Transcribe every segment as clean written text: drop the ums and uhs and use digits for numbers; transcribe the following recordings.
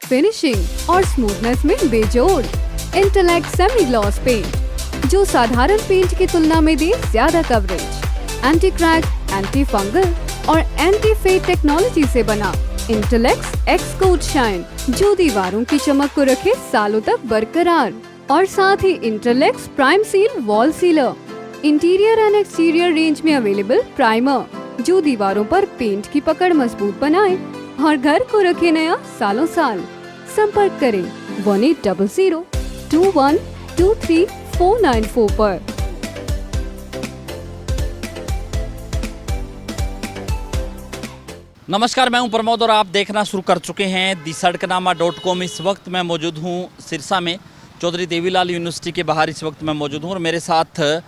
Finishing और smoothness में बेजोड़। इंटेलेक्ट सेमी ग्लॉस पेंट जो साधारण पेंट की तुलना में दे ज्यादा coverage. Anti crack, anti fungal और एंटी फेड टेक्नोलॉजी से बना इंटेलेक्ट एक्स कोट शाइन जो दीवारों की चमक को रखे सालों तक बरकरार। और साथ ही intellect prime seal wall sealer, interior and exterior range में अवेलेबल प्राइमर जो दीवारों पर पेंट की पकड़ मजबूत बनाए और घर को रखे नया सालों साल। संपर्क करें 1800-2123-494 पर। नमस्कार, मैं हूं प्रमोद और आप देखना शुरू कर चुके हैं दी सड़कनामा.com। इस वक्त मैं मौजूद हूं सिरसा में, चौधरी देवीलाल यूनिवर्सिटी के बाहर इस वक्त मैं मौजूद हूं और मेरे साथ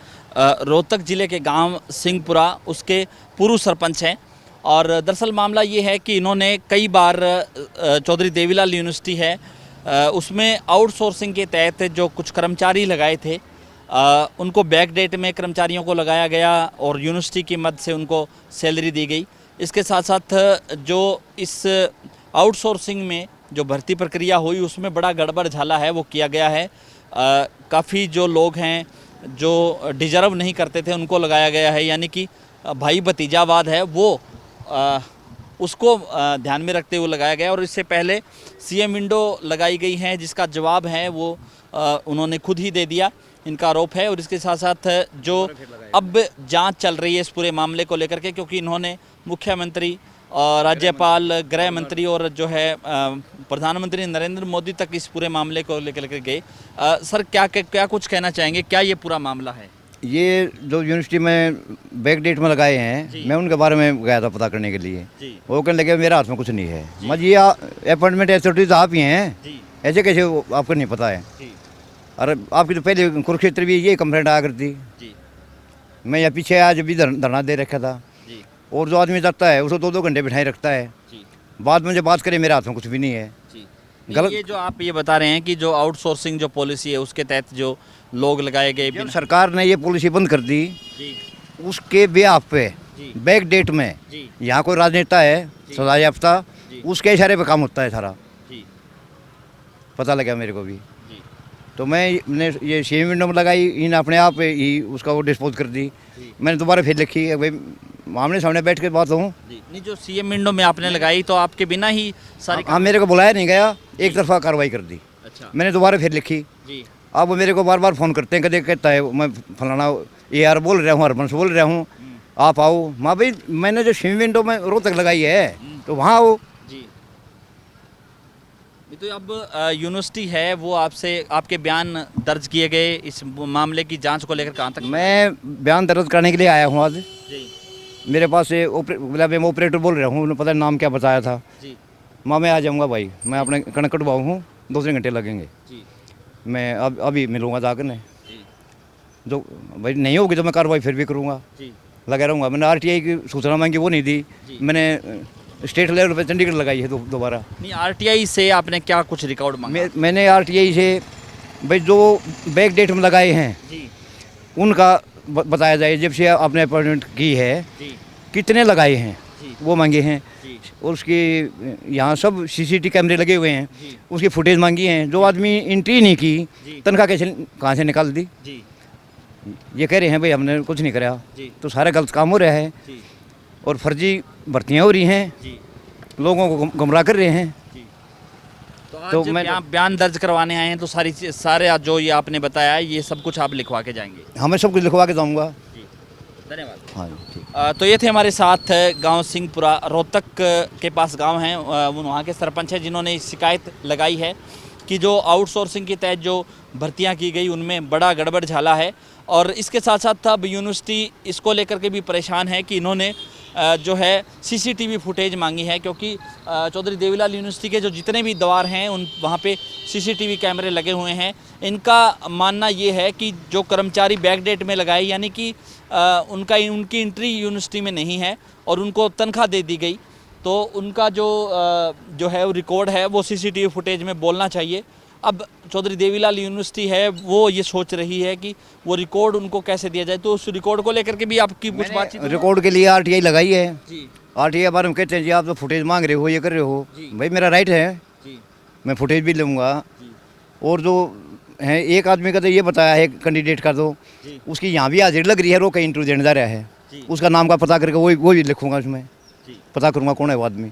रोहतक ज़िले के गांव सिंहपुरा उसके पूर्व सरपंच हैं। और दरअसल मामला ये है कि इन्होंने कई बार चौधरी देवीलाल यूनिवर्सिटी है उसमें आउटसोर्सिंग के तहत जो कुछ कर्मचारी लगाए थे उनको बैक डेट में कर्मचारियों को लगाया गया और यूनिवर्सिटी की मद से उनको सैलरी दी गई। इसके साथ साथ जो इस आउटसोर्सिंग में जो भर्ती प्रक्रिया हुई उसमें बड़ा गड़बड़ झाला है वो किया गया है। काफ़ी जो लोग हैं जो डिजर्व नहीं करते थे उनको लगाया गया है, यानी कि भाई भतीजावाद है वो उसको ध्यान में रखते हुए लगाया गया। और इससे पहले सीएम विंडो लगाई गई है जिसका जवाब है वो उन्होंने खुद ही दे दिया, इनका आरोप है। और इसके साथ साथ जो अब जांच चल रही है इस पूरे मामले को लेकर के, क्योंकि इन्होंने मुख्यमंत्री और राज्यपाल, गृह मंत्री और जो है प्रधानमंत्री नरेंद्र मोदी तक इस पूरे मामले को लेकर के गए। सर क्या कुछ कहना चाहेंगे, क्या ये पूरा मामला है? ये जो यूनिवर्सिटी में बैक डेट में लगाए हैं, मैं उनके बारे में गया था पता करने के लिए। वो कहने लगे मेरे हाथ में कुछ नहीं है। मत ये अपॉइंटमेंट एथॉरिटीज आप ही हैं, ऐसे कैसे आपको नहीं पता है? और आपकी तो पहले कुरुक्षेत्र भी ये कंप्लेंट आया करती। मैं यहाँ पीछे आज भी धरना दे रखा था। और जो आदमी जाता है उसको 2-2 घंटे बिठाई रखता है, बाद में जो बात करे मेरे हाथ में कुछ भी नहीं है। गलत ये जो आप ये बता रहे हैं कि जो आउटसोर्सिंग जो पॉलिसी है उसके तहत जो लोग लगाए गए, जब सरकार ने ये पॉलिसी बंद कर दी उसके बेआफ पे बैक डेट में यहाँ कोई राजनेता है सजा याफ्ता, उसके इशारे पे काम होता है सारा। पता लगा मेरे को भी, तो मैंने ये सीएम विंडो में लगाई, इन अपने आप ही उसका वो डिस्पोज कर दी। मैंने दोबारा फिर लिखी है भाई आमने सामने बैठ के बात हूँ। नहीं, जो सीएम विंडो में आपने लगाई तो आपके बिना ही सारी हाँ, मेरे को बुलाया नहीं गया, एक तरफा कार्रवाई कर दी। अच्छा। मैंने दोबारा फिर लिखी। अब वो मेरे को बार बार फ़ोन करते हैं, कभी कहता है मैं फलाना AR बोल रहा हूँ, हरबंस बोल रहा हूँ, आप आओ। माँ भाई मैंने जो सीएम विंडो में रोहतक लगाई है तो वहाँ आओ। तो अब यूनिवर्सिटी है वो आपसे आपके बयान दर्ज किए गए इस मामले की जांच को लेकर कहाँ तक? मैं बयान दर्ज करने के लिए आया हूँ आज। मेरे पास से मैं ऑपरेटर बोल रहा हूँ, उन्होंने पता नाम क्या बताया था। माँ मैं आ जाऊँगा भाई, मैं अपने कणक कटवाऊँ हूँ, 2-3 घंटे लगेंगे। मैं अभी मिलूँगा जाकर ने, जो भाई नहीं होगी तो मैं कार्रवाई फिर भी करूँगा, लगा रहूँगा। मैंने RTI की सूचना मांगी, वो नहीं दी। मैंने स्टेट लेवल पे चंडीगढ़ लगाई है दोबारा। नहीं, RTI से आपने क्या कुछ रिकॉर्ड मांगा? मैंने RTI से भाई जो बैक डेट में लगाए हैं उनका बताया जाए, जब से आपने अपॉइंटमेंट की है कितने लगाए हैं वो मांगे हैं। और उसकी यहाँ सब CCTV कैमरे लगे हुए हैं, उसकी फुटेज मांगी हैं। जो आदमी एंट्री नहीं की तनख्वाह कैसे कहाँ से निकाल दी? ये कह रहे हैं भाई हमने कुछ नहीं करा, तो सारा गलत काम हो रहा है और फर्जी भर्तियाँ हो रही हैं, लोगों को गुमराह कर रहे हैं। तो मैं बयान दर्ज करवाने आए हैं तो सारे जो ये आपने बताया ये सब कुछ आप लिखवा के जाएंगे? हाँ, मैं सब कुछ लिखवा के जाऊँगा। धन्यवाद। हाँ ठीक। तो ये थे हमारे साथ गांव सिंहपुरा, रोहतक के पास गांव हैं, वहाँ के सरपंच हैं जिन्होंने शिकायत लगाई है कि जो आउटसोर्सिंग के तहत जो भर्तियां की गई उनमें बड़ा गड़बड़ झाला है। और इसके साथ साथ अब यूनिवर्सिटी इसको लेकर के भी परेशान है कि इन्होंने जो है CCTV फुटेज मांगी है, क्योंकि चौधरी देवीलाल यूनिवर्सिटी के जो जितने भी द्वार हैं उन वहाँ पे CCTV कैमरे लगे हुए हैं। इनका मानना ये है कि जो कर्मचारी बैक डेट में लगाए, यानी कि उनकी एंट्री यूनिवर्सिटी में नहीं है और उनको तनख्वाह दे दी गई, तो उनका जो है वो रिकॉर्ड है वो CCTV फुटेज में बोलना चाहिए। अब चौधरी देवीलाल यूनिवर्सिटी है वो ये सोच रही है कि वो रिकॉर्ड उनको कैसे दिया जाए, तो उस रिकॉर्ड को लेकर के भी आपकी कुछ बातचीत? रिकॉर्ड के लिए RTI लगाई है। RTI बारे में कहते हैं जी आप तो फुटेज मांग रहे हो, ये कर रहे हो, भाई मेरा राइट है। मैं फुटेज भी लूँगा। और जो है एक आदमी का तो ये बताया है कैंडिडेट का, तो उसकी यहाँ भी हाजिरी लग रही है, वो कहीं इंटरव्यू देने जा रहा है, उसका नाम का पता करके वो भी लिखूँगा उसमें, पता करूँगा कौन है वो आदमी।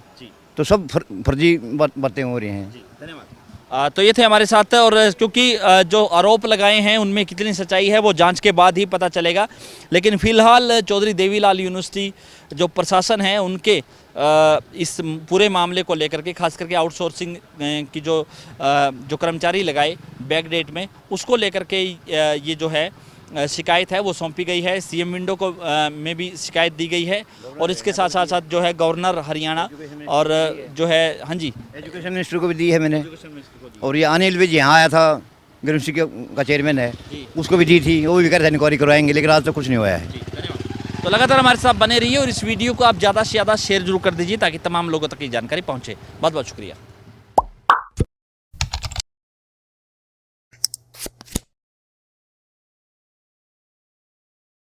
तो सब फर्जी बातें हो रही हैं। धन्यवाद। तो ये थे हमारे साथ, और क्योंकि जो आरोप लगाए हैं उनमें कितनी सच्चाई है वो जांच के बाद ही पता चलेगा। लेकिन फिलहाल चौधरी देवीलाल यूनिवर्सिटी जो प्रशासन है उनके इस पूरे मामले को लेकर के, खास करके आउटसोर्सिंग की जो कर्मचारी लगाए बैक डेट में, उसको लेकर के ये जो है शिकायत है वो सौंपी गई है। सीएम विंडो को में भी शिकायत दी गई है, और इसके साथ साथ जो है गवर्नर हरियाणा और जो है, हाँ जी, एजुकेशन मिनिस्टर को भी दी है मैंने। और ये अनिल विज यहाँ आया था, यूनिवर्सिटी का चेयरमैन है, उसको भी दी थी, वो भी कह रहे थे इंक्वायरी करवाएंगे, लेकिन आज तक कुछ नहीं हुआ है। तो लगातार हमारे साथ बने रहिए और इस वीडियो को आप ज़्यादा से ज़्यादा शेयर जरूर कर दीजिए ताकि तमाम लोगों तक ये जानकारी पहुँचे। बहुत बहुत शुक्रिया।